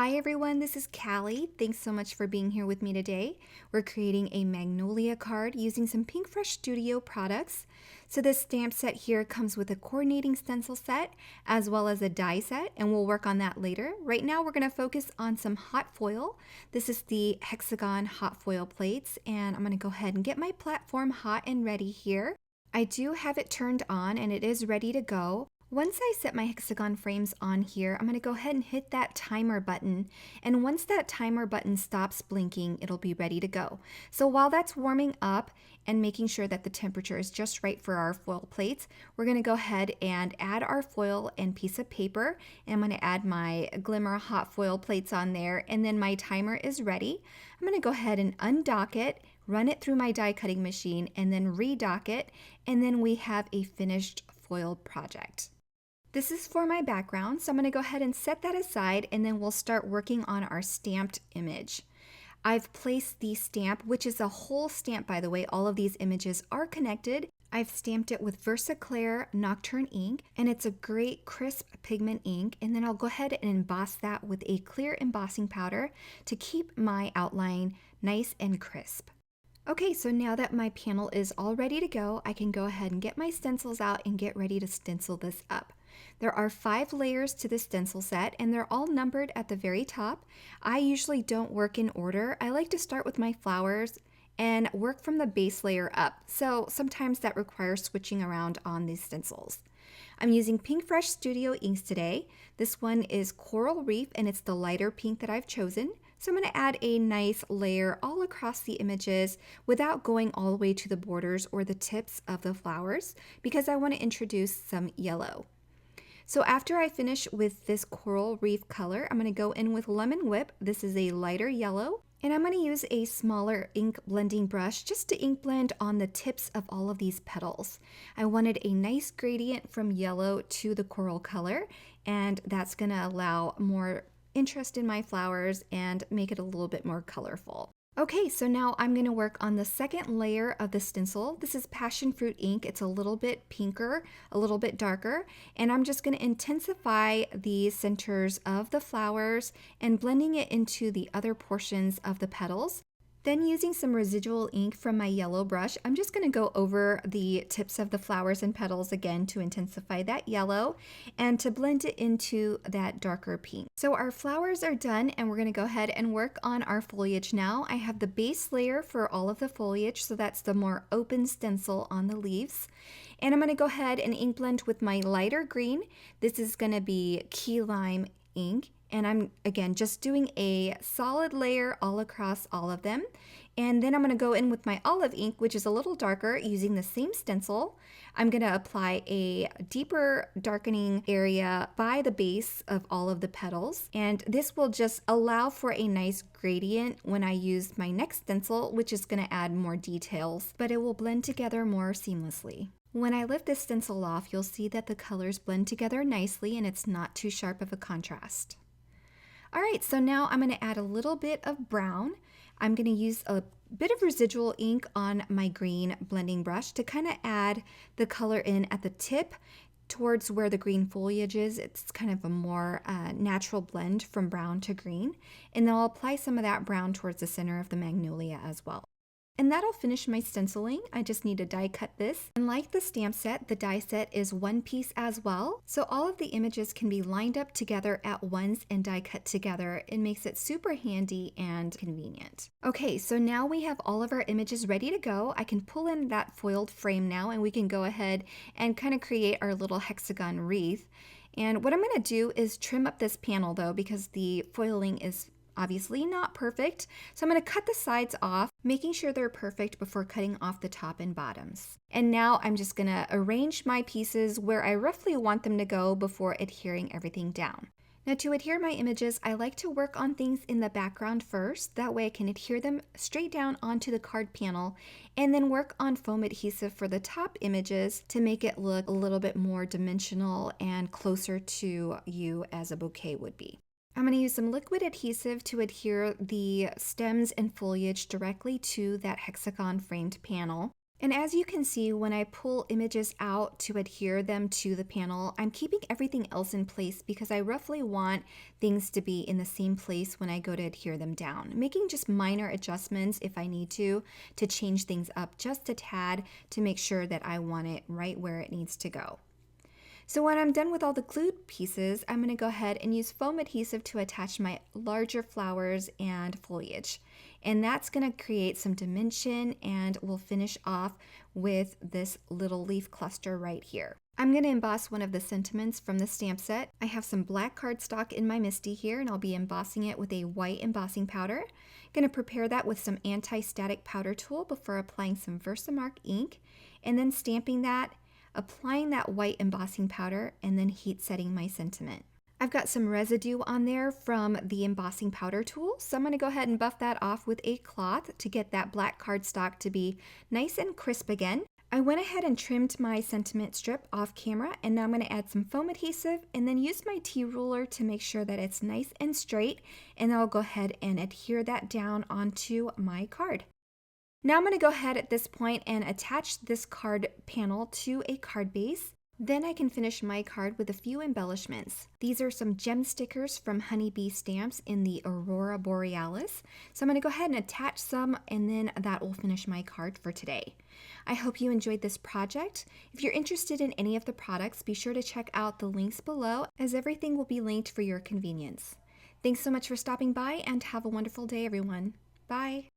Hi everyone, this is Caly. Thanks so much for being here with me today. We're creating a Magnolia card using some PinkFresh Studio products. So this stamp set here comes with a coordinating stencil set as well as a die set, and we'll work on that later. Right now we're going to focus on some hot foil. This is the hexagon hot foil plates, and I'm going to go ahead and get my platform hot and ready here. I do have it turned on and it is ready to go. Once I set my hexagon frames on here, I'm going to go ahead and hit that timer button. And once that timer button stops blinking, it'll be ready to go. So while that's warming up and making sure that the temperature is just right for our foil plates, we're going to go ahead and add our foil and piece of paper. And I'm going to add my Glimmer hot foil plates on there. And then my timer is ready. I'm going to go ahead and undock it, run it through my die cutting machine, and then redock it. And then we have a finished foil project. This is for my background, so I'm going to go ahead and set that aside, and then we'll start working on our stamped image. I've placed the stamp, which is a whole stamp by the way. All of these images are connected. I've stamped it with Versaclear Nocturne ink, and it's a great crisp pigment ink, and then I'll go ahead and emboss that with a clear embossing powder to keep my outline nice and crisp. Okay, so now that my panel is all ready to go, I can go ahead and get my stencils out and get ready to stencil this up. There are 5 layers to the stencil set, and they're all numbered at the very top. I usually don't work in order. I like to start with my flowers and work from the base layer up, so sometimes that requires switching around on these stencils. I'm using PinkFresh Studio inks today. This one is Coral Reef, and it's the lighter pink that I've chosen. So I'm going to add a nice layer all across the images without going all the way to the borders or the tips of the flowers, because I want to introduce some yellow. So after I finish with this Coral Reef color, I'm going to go in with Lemon Whip. This is a lighter yellow. And I'm going to use a smaller ink blending brush just to ink blend on the tips of all of these petals. I wanted a nice gradient from yellow to the coral color, and that's going to allow more interest in my flowers and make it a little bit more colorful. Okay, so now I'm going to work on the second layer of the stencil. This is Passion Fruit ink. It's a little bit pinker, a little bit darker, and I'm just going to intensify the centers of the flowers and blending it into the other portions of the petals. Then using some residual ink from my yellow brush, I'm just going to go over the tips of the flowers and petals again to intensify that yellow and to blend it into that darker pink. So our flowers are done, and we're going to go ahead and work on our foliage now. I have the base layer for all of the foliage, so that's the more open stencil on the leaves. And I'm going to go ahead and ink blend with my lighter green. This is going to be Key Lime ink. And I'm, again, just doing a solid layer all across all of them. And then I'm going to go in with my olive ink, which is a little darker, using the same stencil. I'm going to apply a deeper darkening area by the base of all of the petals. And this will just allow for a nice gradient when I use my next stencil, which is going to add more details, but it will blend together more seamlessly. When I lift this stencil off, you'll see that the colors blend together nicely and it's not too sharp of a contrast. All right, so now I'm going to add a little bit of brown. I'm going to use a bit of residual ink on my green blending brush to kind of add the color in at the tip towards where the green foliage is. It's kind of a more natural blend from brown to green. And then I'll apply some of that brown towards the center of the Magnolia as well. And that'll finish my stenciling. I just need to die cut this. And like the stamp set, the die set is one piece as well. So all of the images can be lined up together at once and die cut together. It makes it super handy and convenient. Okay, so now we have all of our images ready to go. I can pull in that foiled frame now, and we can go ahead and kind of create our little hexagon wreath. And what I'm going to do is trim up this panel though, because the foiling is obviously not perfect. So I'm going to cut the sides off, making sure they're perfect before cutting off the top and bottoms. And now I'm just going to arrange my pieces where I roughly want them to go before adhering everything down. Now to adhere my images, I like to work on things in the background first. That way I can adhere them straight down onto the card panel, and then work on foam adhesive for the top images to make it look a little bit more dimensional and closer to you as a bouquet would be. I'm going to use some liquid adhesive to adhere the stems and foliage directly to that hexagon framed panel. And as you can see, when I pull images out to adhere them to the panel, I'm keeping everything else in place because I roughly want things to be in the same place when I go to adhere them down, making just minor adjustments if I need to change things up just a tad to make sure that I want it right where it needs to go. So when I'm done with all the glued pieces, I'm going to go ahead and use foam adhesive to attach my larger flowers and foliage. And that's going to create some dimension, and we'll finish off with this little leaf cluster right here. I'm going to emboss one of the sentiments from the stamp set. I have some black cardstock in my MISTI here, and I'll be embossing it with a white embossing powder. I'm going to prepare that with some anti-static powder tool before applying some Versamark ink, and then stamping that, applying that white embossing powder, and then heat setting my sentiment. I've got some residue on there from the embossing powder tool, so I'm going to go ahead and buff that off with a cloth to get that black cardstock to be nice and crisp again. I went ahead and trimmed my sentiment strip off camera, and now I'm going to add some foam adhesive and then use my T-ruler to make sure that it's nice and straight, and I'll go ahead and adhere that down onto my card. Now I'm going to go ahead at this point and attach this card panel to a card base. Then I can finish my card with a few embellishments. These are some gem stickers from Honeybee Stamps in the Aurora Borealis. So I'm going to go ahead and attach some, and then that will finish my card for today. I hope you enjoyed this project. If you're interested in any of the products, be sure to check out the links below, as everything will be linked for your convenience. Thanks so much for stopping by, and have a wonderful day, everyone. Bye!